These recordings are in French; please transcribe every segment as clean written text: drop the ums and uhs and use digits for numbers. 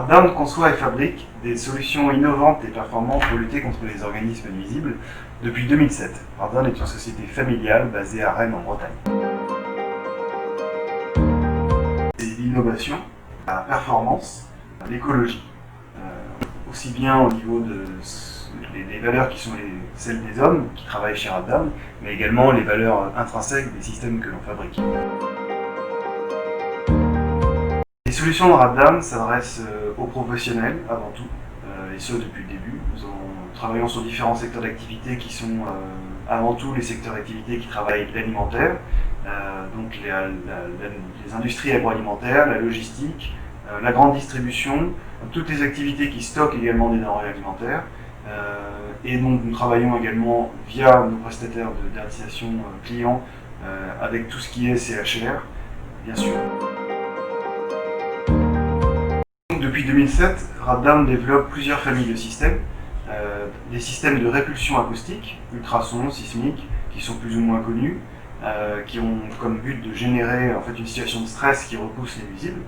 Raddown conçoit et fabrique des solutions innovantes et performantes pour lutter contre les organismes nuisibles depuis 2007. Raddown est une société familiale basée à Rennes en Bretagne. C'est l'innovation, la performance, l'écologie. Aussi bien au niveau des valeurs qui sont celles des hommes qui travaillent chez Raddown, mais également les valeurs intrinsèques des systèmes que l'on fabrique. Les solutions de Raddown s'adressent aux professionnels avant tout, et ce depuis le début. Nous travaillons sur différents secteurs d'activité qui sont avant tout les secteurs d'activité qui travaillent l'alimentaire, donc les industries agroalimentaires, la logistique, la grande distribution, toutes les activités qui stockent également des denrées alimentaires. Et donc nous travaillons également via nos prestataires de désertisation clients avec tout ce qui est CHR, bien sûr. Depuis 2007, Raddown développe plusieurs familles de systèmes. Des systèmes de répulsion acoustique, ultrasons, sismiques, qui sont plus ou moins connus, qui ont comme but de générer en fait, une situation de stress qui repousse les nuisibles.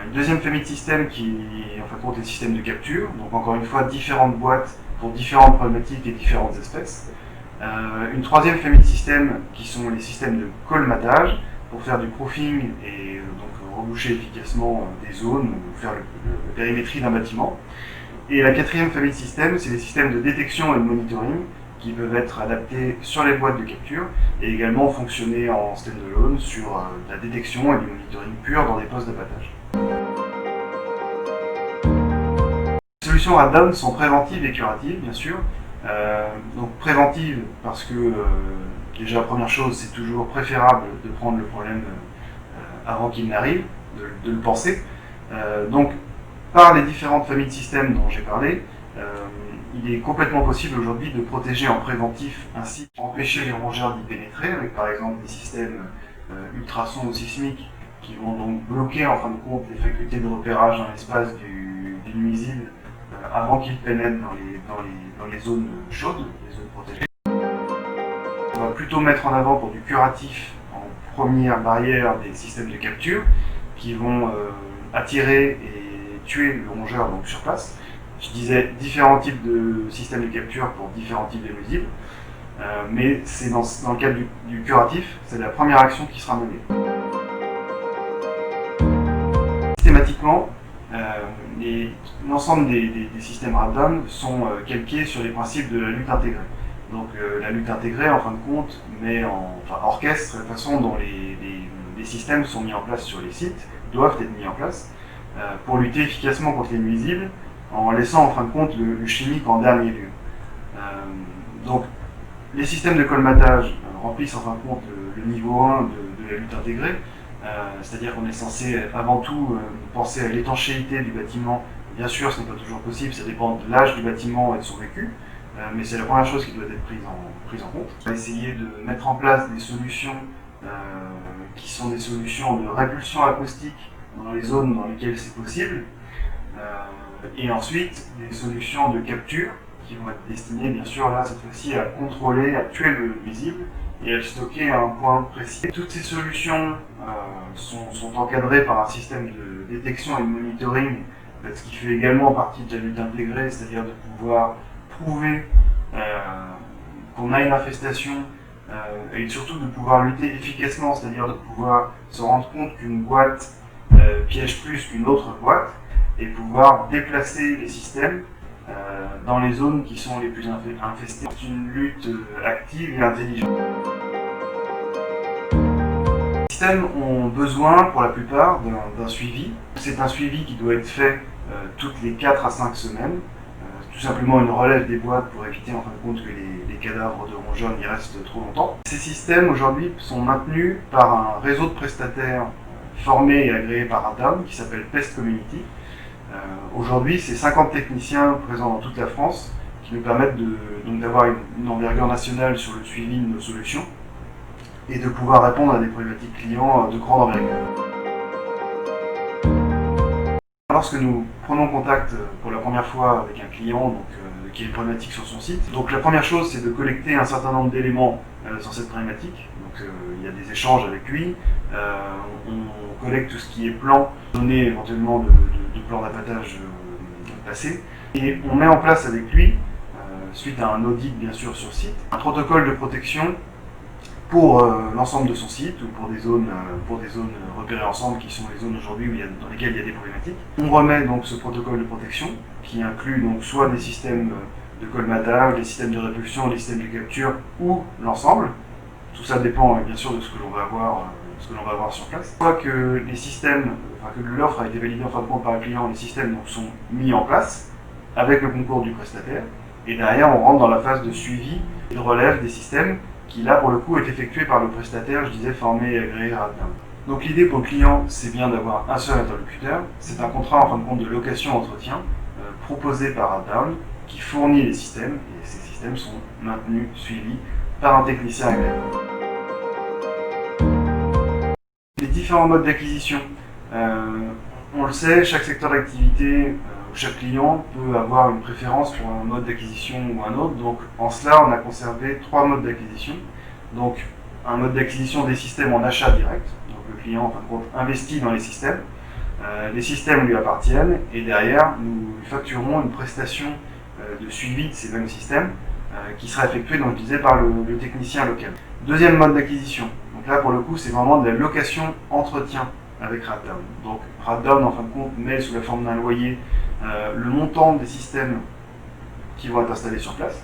Une deuxième famille de systèmes qui en fait, compte les systèmes de capture, donc encore une fois différentes boîtes pour différentes problématiques et différentes espèces. Une troisième famille de systèmes qui sont les systèmes de colmatage pour faire du proofing et donc reboucher efficacement des zones ou faire la périmétrie d'un bâtiment. Et la quatrième famille de systèmes, c'est les systèmes de détection et de monitoring qui peuvent être adaptés sur les boîtes de capture et également fonctionner en standalone sur la détection et du monitoring pur dans des postes d'abattage. Les solutions Raddown sont préventives et curatives, bien sûr. Donc préventive parce que déjà première chose, c'est toujours préférable de prendre le problème avant qu'il n'arrive, de le penser. Donc par les différentes familles de systèmes dont j'ai parlé, il est complètement possible aujourd'hui de protéger en préventif ainsi empêcher les rongeurs d'y pénétrer avec par exemple des systèmes ultrasons ou sismiques qui vont donc bloquer en fin de compte les facultés de repérage dans l'espace du nuisible avant qu'il pénètre dans les zones chaudes, les zones protégées. On va plutôt mettre en avant pour du curatif en première barrière des systèmes de capture qui vont attirer et tuer le rongeur donc sur place. Je disais différents types de systèmes de capture pour différents types de nuisibles, mais c'est dans le cadre du curatif, c'est la première action qui sera menée. Systématiquement, l'ensemble des systèmes Raddown sont calqués sur les principes de la lutte intégrée. Donc la lutte intégrée, en fin de compte, orchestre la façon dont les systèmes sont mis en place sur les sites, doivent être mis en place, pour lutter efficacement contre les nuisibles, en laissant en fin de compte le chimique en dernier lieu. Donc les systèmes de colmatage remplissent en fin de compte le niveau 1 de la lutte intégrée, c'est-à-dire qu'on est censé avant tout penser à l'étanchéité du bâtiment. Bien sûr, ce n'est pas toujours possible, ça dépend de l'âge du bâtiment et de son vécu, mais c'est la première chose qui doit être prise en compte. On va essayer de mettre en place des solutions qui sont des solutions de répulsion acoustique dans les zones dans lesquelles c'est possible, et ensuite des solutions de capture qui vont être destinées, bien sûr, là, cette fois-ci, à contrôler, à tuer le nuisible et à le stocker à un point précis. Toutes ces solutions sont encadrées par un système de détection et de monitoring, ce qui fait également partie de la lutte intégrée, c'est-à-dire de pouvoir prouver qu'on a une infestation et surtout de pouvoir lutter efficacement, c'est-à-dire de pouvoir se rendre compte qu'une boîte piège plus qu'une autre boîte et pouvoir déplacer les systèmes dans les zones qui sont les plus infestées. C'est une lutte active et intelligente. Les systèmes ont besoin pour la plupart d'un suivi. C'est un suivi qui doit être fait toutes les 4 à 5 semaines. Tout simplement une relève des boîtes pour éviter en fin de compte que les cadavres de rongeurs y restent trop longtemps. Ces systèmes aujourd'hui sont maintenus par un réseau de prestataires formés et agréés par Raddown qui s'appelle Pest Community. Aujourd'hui, c'est 50 techniciens présents dans toute la France qui nous permettent d'avoir une envergure nationale sur le suivi de nos solutions et de pouvoir répondre à des problématiques clients de grande envergure. Lorsque nous prenons contact pour la première fois avec un client qui a une problématique sur son site, donc la première chose c'est de collecter un certain nombre d'éléments sur cette problématique. Donc il y a des échanges avec lui, on collecte tout ce qui est plan, données éventuellement de plan d'appâtage passé, et on met en place avec lui, suite à un audit bien sûr sur site, un protocole de protection pour l'ensemble de son site ou pour des zones repérées ensemble qui sont les zones aujourd'hui dans lesquelles il y a des problématiques. On remet donc ce protocole de protection qui inclut donc soit des systèmes de colmatage, des systèmes de répulsion, des systèmes de capture ou l'ensemble. Tout ça dépend bien sûr de ce que l'on va avoir sur place. Une fois que les systèmes, que l'offre a été validée en fin de compte par le client, les systèmes donc, sont mis en place avec le concours du prestataire. Et derrière, on rentre dans la phase de suivi et de relève des systèmes qui, là, pour le coup, est effectué par le prestataire, je disais, formé et agréé à Raddown. Donc l'idée pour le client, c'est bien d'avoir un seul interlocuteur. C'est un contrat, en fin de compte, de location-entretien proposé par Raddown qui fournit les systèmes, et ces systèmes sont maintenus, suivis par un technicien agréé. Les différents modes d'acquisition. On le sait, chaque secteur d'activité, chaque client peut avoir une préférence pour un mode d'acquisition ou un autre. Donc en cela, on a conservé 3 modes d'acquisition. Donc un mode d'acquisition des systèmes en achat direct. Donc le client, en fin de compte, investit dans les systèmes. Les systèmes lui appartiennent et derrière, nous lui facturons une prestation de suivi de ces mêmes systèmes qui sera effectuée, donc, je disais, par le technicien local. Deuxième mode d'acquisition. Donc là, pour le coup, c'est vraiment de la location-entretien avec Raddown. Donc Raddown, en fin de compte, met sous la forme d'un loyer le montant des systèmes qui vont être installés sur place,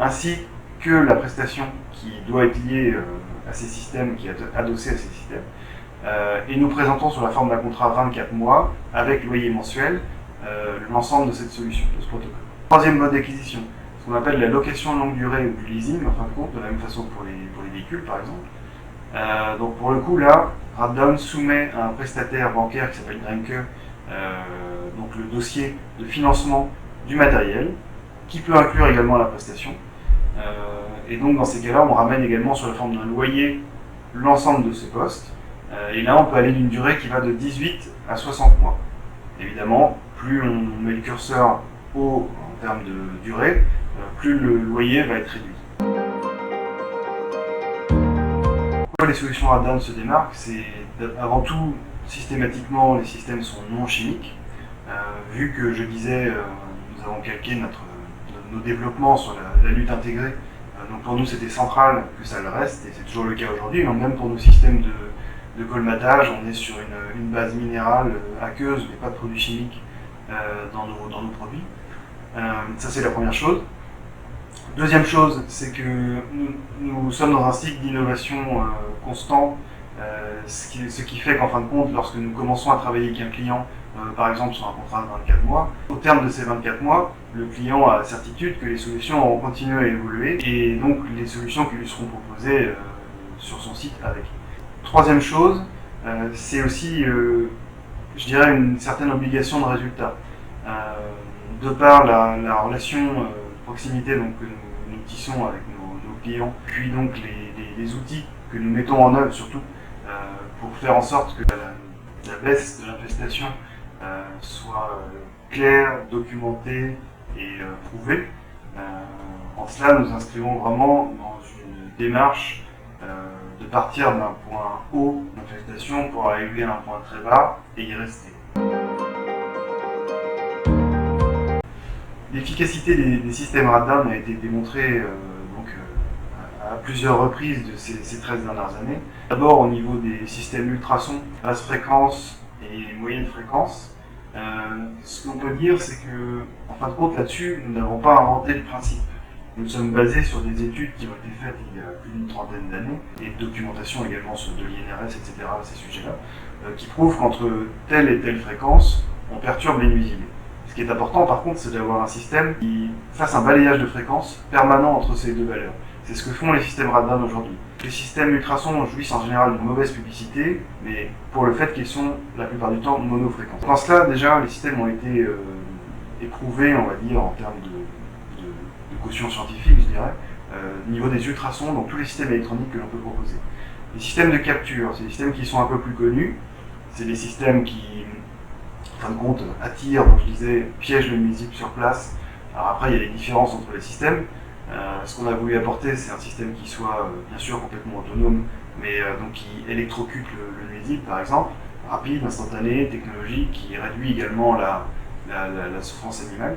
ainsi que la prestation qui doit être liée à ces systèmes, qui est adossée à ces systèmes. Et nous présentons sous la forme d'un contrat 24 mois, avec loyer mensuel, l'ensemble de cette solution, de ce protocole. Troisième mode d'acquisition, ce qu'on appelle la location longue durée ou du leasing, en fin de compte, de la même façon que pour les véhicules par exemple. Donc pour le coup là, Raddown soumet à un prestataire bancaire qui s'appelle Grenke donc le dossier de financement du matériel, qui peut inclure également la prestation. Et donc dans ces cas-là, on ramène également sur la forme d'un loyer l'ensemble de ces postes. Et là, on peut aller d'une durée qui va de 18 à 60 mois. Évidemment, plus on met le curseur haut en termes de durée, plus le loyer va être réduit. Pourquoi les solutions Raddown se démarquent? C'est avant tout, systématiquement, les systèmes sont non chimiques. Vu que je disais, nous avons calqué nos développements sur la lutte intégrée, donc pour nous c'était central que ça le reste, et c'est toujours le cas aujourd'hui. Même pour nos systèmes de colmatage, on est sur une base minérale aqueuse, mais pas de produits chimiques dans nos produits. Ça c'est la première chose. Deuxième chose, c'est que nous sommes dans un cycle d'innovation constant, ce qui fait qu'en fin de compte, lorsque nous commençons à travailler avec un client, par exemple sur un contrat de 24 mois, au terme de ces 24 mois, le client a la certitude que les solutions vont continuer à évoluer et donc les solutions qui lui seront proposées sur son site avec. Troisième chose, c'est aussi, je dirais, une certaine obligation de résultat. De par la relation proximité donc, que nous tissons avec nos clients, puis donc les outils que nous mettons en œuvre surtout pour faire en sorte que la baisse de l'infestation soit claire, documentée et prouvée. En cela, nous inscrivons vraiment dans une démarche de partir d'un point haut d'infestation pour arriver à un point très bas et y rester. L'efficacité des systèmes Raddown a été démontrée à plusieurs reprises de ces 13 dernières années. D'abord au niveau des systèmes ultrasons, basse fréquence et moyenne fréquence. Ce qu'on peut dire, c'est que, en fin de compte, là-dessus, nous n'avons pas inventé le principe. Nous sommes basés sur des études qui ont été faites il y a plus d'une trentaine d'années, et de documentation également de l'INRS, etc., à ces sujets-là, qui prouvent qu'entre telle et telle fréquence, on perturbe les nuisibles. Ce qui est important, par contre, c'est d'avoir un système qui fasse un balayage de fréquences permanent entre ces deux valeurs. C'est ce que font les systèmes Raddown aujourd'hui. Les systèmes ultrasons jouissent en général d'une mauvaise publicité, mais pour le fait qu'ils sont la plupart du temps monofréquents. Dans cela, déjà, les systèmes ont été éprouvés, on va dire, en termes de quotient scientifique, je dirais, au niveau des ultrasons, donc tous les systèmes électroniques que l'on peut proposer. Les systèmes de capture, c'est des systèmes qui sont un peu plus connus, c'est des systèmes qui en fin de compte, attire, donc je disais, piège le nuisible sur place. Alors après, il y a des différences entre les systèmes. Ce qu'on a voulu apporter, c'est un système qui soit bien sûr complètement autonome, mais donc qui électrocute le nuisible, par exemple, rapide, instantané, technologique, qui réduit également la souffrance animale.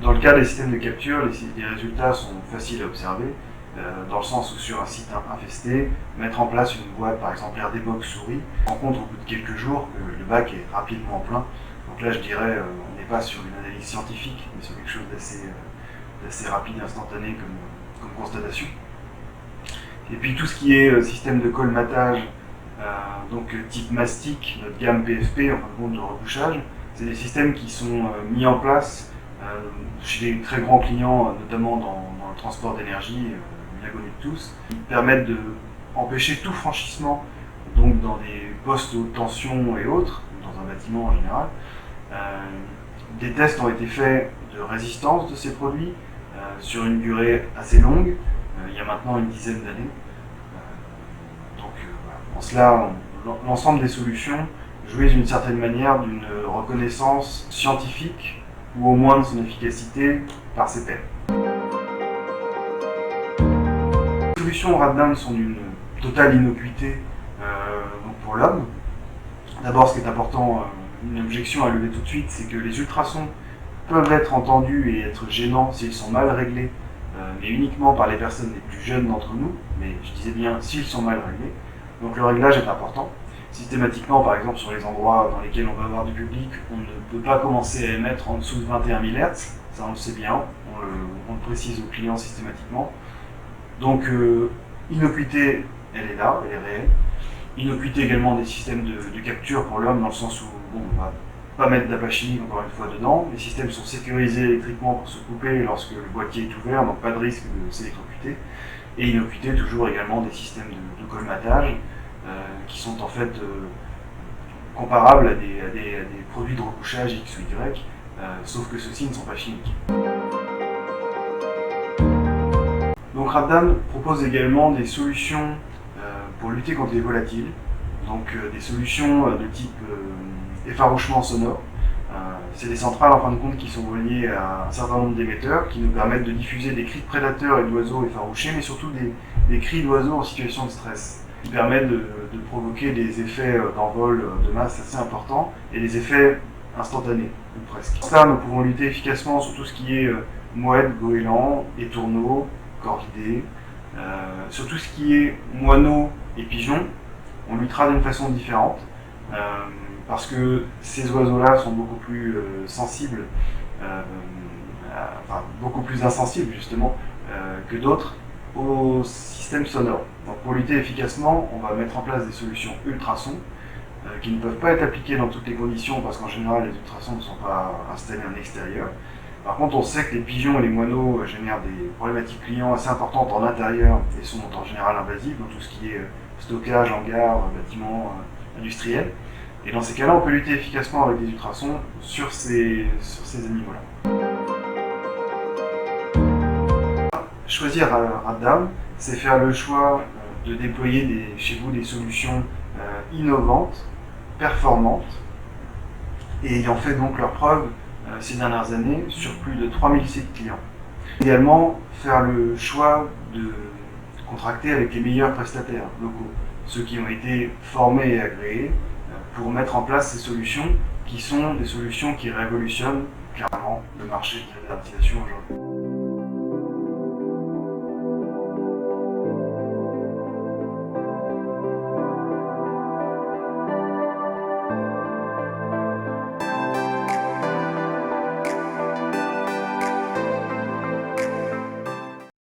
Dans le cas des systèmes de capture, les résultats sont faciles à observer, dans le sens où sur un site infesté, mettre en place une boîte, par exemple RDBox souris, on rencontre au bout de quelques jours que le bac est rapidement plein. Donc là, je dirais, on n'est pas sur une analyse scientifique, mais sur quelque chose d'assez rapide et instantané comme constatation. Et puis tout ce qui est système de colmatage, donc type mastic, notre gamme PFP, en fin de compte de rebouchage, c'est des systèmes qui sont mis en place chez des très grands clients, notamment dans le transport d'énergie, bien connu de tous, qui permettent d'empêcher tout franchissement, donc dans des postes haute tension et autres, dans un bâtiment en général. Des tests ont été faits de résistance de ces produits sur une durée assez longue, il y a maintenant une dizaine d'années. Voilà. En cela, l'ensemble des solutions jouissent d'une certaine manière d'une reconnaissance scientifique ou au moins de son efficacité par ses pairs. Les solutions Raddan sont d'une totale innocuité donc pour l'homme. D'abord, ce qui est important, une objection à lever tout de suite, c'est que les ultrasons peuvent être entendus et être gênants s'ils sont mal réglés, mais uniquement par les personnes les plus jeunes d'entre nous, mais je disais bien s'ils sont mal réglés. Donc le réglage est important. Systématiquement, par exemple, sur les endroits dans lesquels on va avoir du public, on ne peut pas commencer à émettre en dessous de 21 000 Hz, ça on le sait bien, on le précise aux clients systématiquement. Donc innocuité, elle est là, elle est réelle. Innocuité également des systèmes de capture pour l'homme, dans le sens où bon, on va pas mettre d'Apache encore une fois dedans. Les systèmes sont sécurisés électriquement pour se couper lorsque le boîtier est ouvert, donc pas de risque de s'électrocuter. Et innocuité toujours également des systèmes de colmatage qui sont en fait comparables à des produits de recouchage X ou Y, sauf que ceux-ci ne sont pas chimiques. Donc Raddan propose également des solutions pour lutter contre les volatiles, donc des solutions de type effarouchement sonore. C'est des centrales en fin de compte qui sont reliées à un certain nombre d'émetteurs qui nous permettent de diffuser des cris de prédateurs et d'oiseaux effarouchés, mais surtout des cris d'oiseaux en situation de stress, qui permettent de provoquer des effets d'envol de masse assez importants et des effets instantanés, ou presque. Pour ça, nous pouvons lutter efficacement sur tout ce qui est mouettes, goélands, étourneaux, corvidés, sur tout ce qui est moineaux et pigeons. On luttera d'une façon différente. Parce que ces oiseaux-là sont beaucoup plus sensibles, beaucoup plus insensibles justement que d'autres au système sonore. Donc pour lutter efficacement, on va mettre en place des solutions ultrasons qui ne peuvent pas être appliquées dans toutes les conditions parce qu'en général les ultrasons ne sont pas installés en extérieur. Par contre, on sait que les pigeons et les moineaux génèrent des problématiques clients assez importantes en intérieur et sont en général invasives dans tout ce qui est stockage, hangar, bâtiments industriels. Et dans ces cas-là, on peut lutter efficacement avec des ultrasons sur ces animaux-là. Choisir Raddan, c'est faire le choix de déployer chez vous des solutions innovantes, performantes, et ayant fait donc leur preuve ces dernières années sur plus de 3000 sites clients. Également, faire le choix de contracter avec les meilleurs prestataires locaux, ceux qui ont été formés et agréés pour mettre en place ces solutions qui sont des solutions qui révolutionnent clairement le marché de la climatisation aujourd'hui.